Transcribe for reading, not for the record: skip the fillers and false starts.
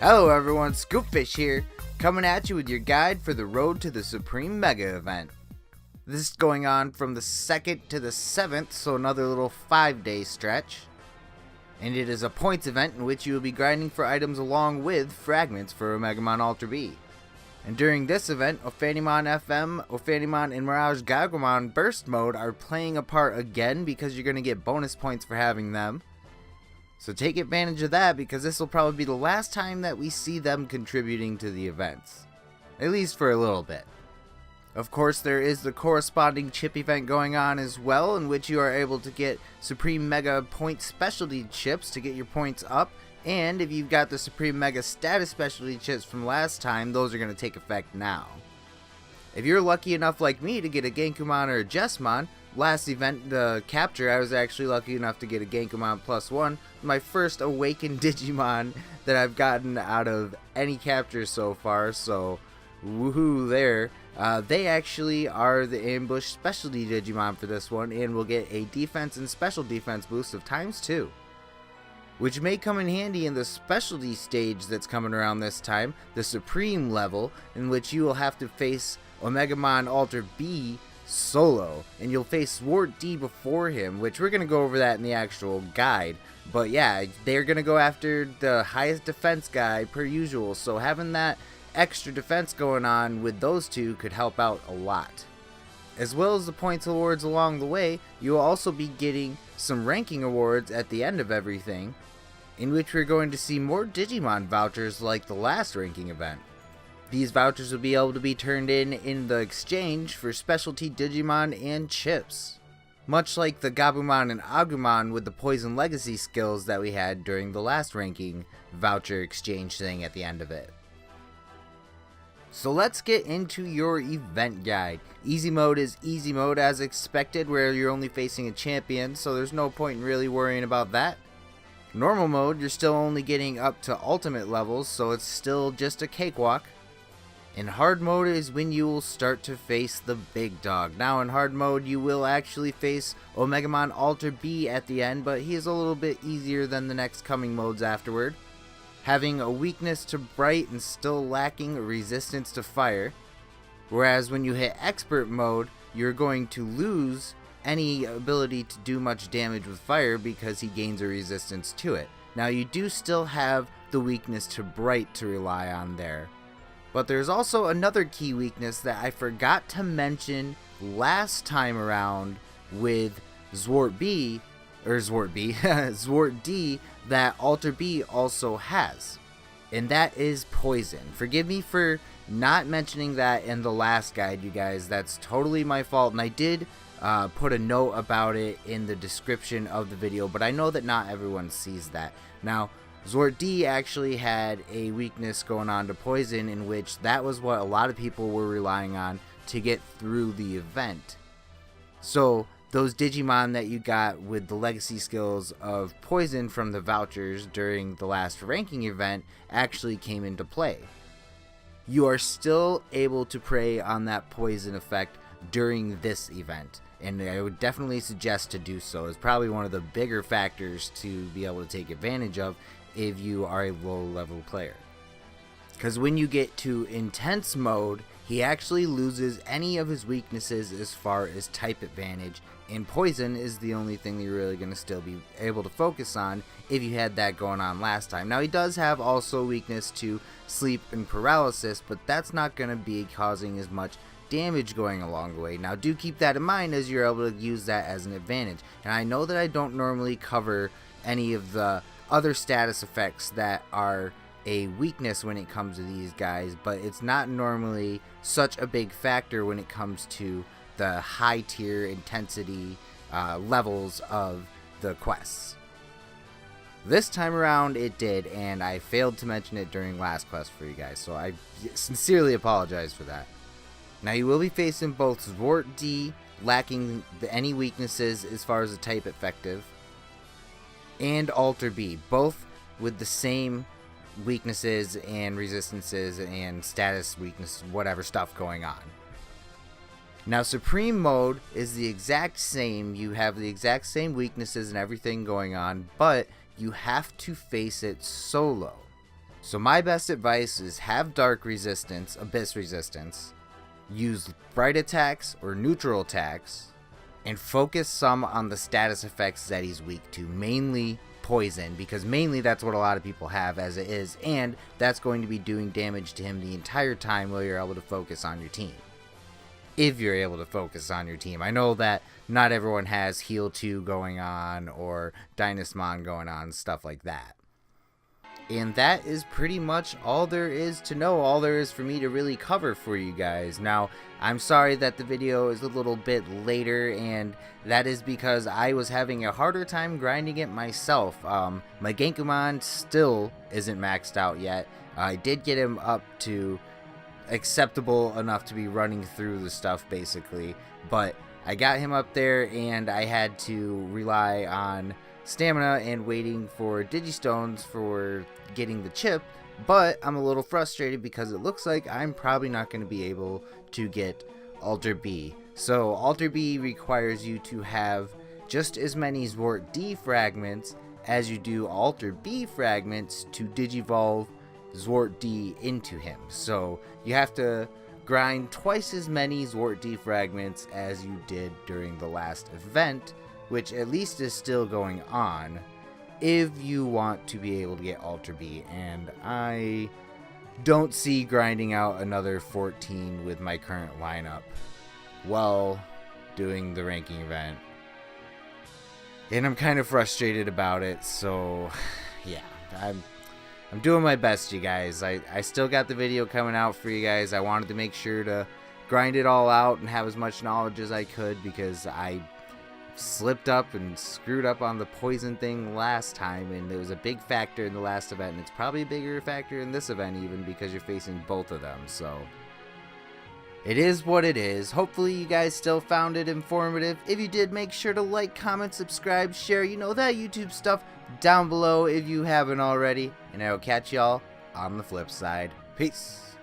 Hello everyone, ScootFish here, coming at you with your guide for the road to the Supreme Mega event. This is going on from the 2nd to the 7th, so another little 5-day stretch. And it is a points event in which you will be grinding for items along with fragments for Omegamon Alter-B. And during this event, Omegamon FM, Omegamon, and Mirage Gagumon Burst Mode are playing a part again because you're going to get bonus points for having them. So take advantage of that because this will probably be the last time that we see them contributing to the events. At least for a little bit. Of course, there is the corresponding chip event going on as well, in which you are able to get Supreme Mega Point Specialty Chips to get your points up. And if you've got the Supreme Mega Status Specialty Chips from last time, those are going to take effect now. If you're lucky enough like me to get a Genkumon or a Jessamon, last event, the capture, I was actually lucky enough to get a Genkumon +1, my first awakened Digimon that I've gotten out of any capture so far, so woohoo there. They actually are the ambush specialty Digimon for this one, and will get a defense and special defense boost of ×2. Which may come in handy in the specialty stage that's coming around this time, the Supreme level, in which you will have to face Omegamon Alter-B solo, and you'll face Sword D before him, which we're going to go over that in the actual guide. But yeah, they're going to go after the highest defense guy per usual, so having that extra defense going on with those two could help out a lot. As well as the points awards along the way, you will also be getting some ranking awards at the end of everything, in which we're going to see more Digimon vouchers like the last ranking event. These vouchers will be able to be turned in the exchange for specialty Digimon and chips. Much like the Gabumon and Agumon with the Poison Legacy skills that we had during the last ranking voucher exchange thing at the end of it. So let's get into your event guide. Easy mode is easy mode as expected, where you're only facing a champion, so there's no point in really worrying about that. Normal mode, you're still only getting up to ultimate levels, so it's still just a cakewalk. In hard mode is when you will start to face the big dog. Now in hard mode you will actually face Omegamon Alter-B at the end, but he is a little bit easier than the next coming modes afterward. Having a weakness to bright and still lacking a resistance to fire. Whereas when you hit expert mode, you're going to lose any ability to do much damage with fire because he gains a resistance to it. Now you do still have the weakness to bright to rely on there. But there's also another key weakness that I forgot to mention last time around with Sword D that Alter-B also has. And that is poison. Forgive me for not mentioning that in the last guide, you guys. That's totally my fault, and I did put a note about it in the description of the video, but I know that not everyone sees that. Now, Sword D actually had a weakness going on to poison, in which that was what a lot of people were relying on to get through the event. So those Digimon that you got with the legacy skills of poison from the vouchers during the last ranking event actually came into play. You are still able to prey on that poison effect during this event, and I would definitely suggest to do so. It's probably one of the bigger factors to be able to take advantage of if you are a low level player. Because when you get to intense mode, he actually loses any of his weaknesses as far as type advantage, and poison is the only thing that you're really going to still be able to focus on if you had that going on last time. Now he does have also weakness to sleep and paralysis, but that's not going to be causing as much damage going along the way. Now do keep that in mind as you're able to use that as an advantage. And I know that I don't normally cover any of the other status effects that are a weakness when it comes to these guys, but it's not normally such a big factor when it comes to the high tier intensity levels of the quests. This time around it did, and I failed to mention it during last quest for you guys, so I sincerely apologize for that. Now you will be facing both Sword D, lacking any weaknesses as far as the type effective, and Alter-B, both with the same weaknesses and resistances and status weakness, whatever stuff going on. Now Supreme mode is the exact same. You have the exact same weaknesses and everything going on, but you have to face it solo. So my best advice is have dark resistance, abyss resistance, use bright attacks or neutral attacks, and focus some on the status effects that he's weak to, mainly poison, because mainly that's what a lot of people have as it is, and that's going to be doing damage to him the entire time while you're able to focus on your team. If you're able to focus on your team. I know that not everyone has Heal 2 going on or Dynasmon going on, stuff like that. And that is pretty much all there is to know, all there is for me to really cover for you guys. Now, I'm sorry that the video is a little bit later, and that is because I was having a harder time grinding it myself. My Genkumon still isn't maxed out yet. I did get him up to acceptable enough to be running through the stuff, basically. But I got him up there, and I had to rely on stamina and waiting for Digistones for getting the chip, but I'm a little frustrated because it looks like I'm probably not going to be able to get Alter-B. So Alter-B requires you to have just as many Zwart D fragments as you do Alter-B fragments to digivolve Zwart D into him. So you have to grind twice as many Zwart D fragments as you did during the last event, which at least is still going on, if you want to be able to get Alter-B. And I don't see grinding out another 14 with my current lineup while doing the ranking event. And I'm kind of frustrated about it, so yeah, I'm doing my best, you guys. I still got the video coming out for you guys. I wanted to make sure to grind it all out and have as much knowledge as I could, because I slipped up and screwed up on the poison thing last time, and it was a big factor in the last event, and it's probably a bigger factor in this event even, because you're facing both of them. So it is what it is. Hopefully you guys still found it informative. If you did, make sure to like, comment, subscribe, share, you know, that YouTube stuff down below if you haven't already, and I will catch y'all on the flip side. Peace.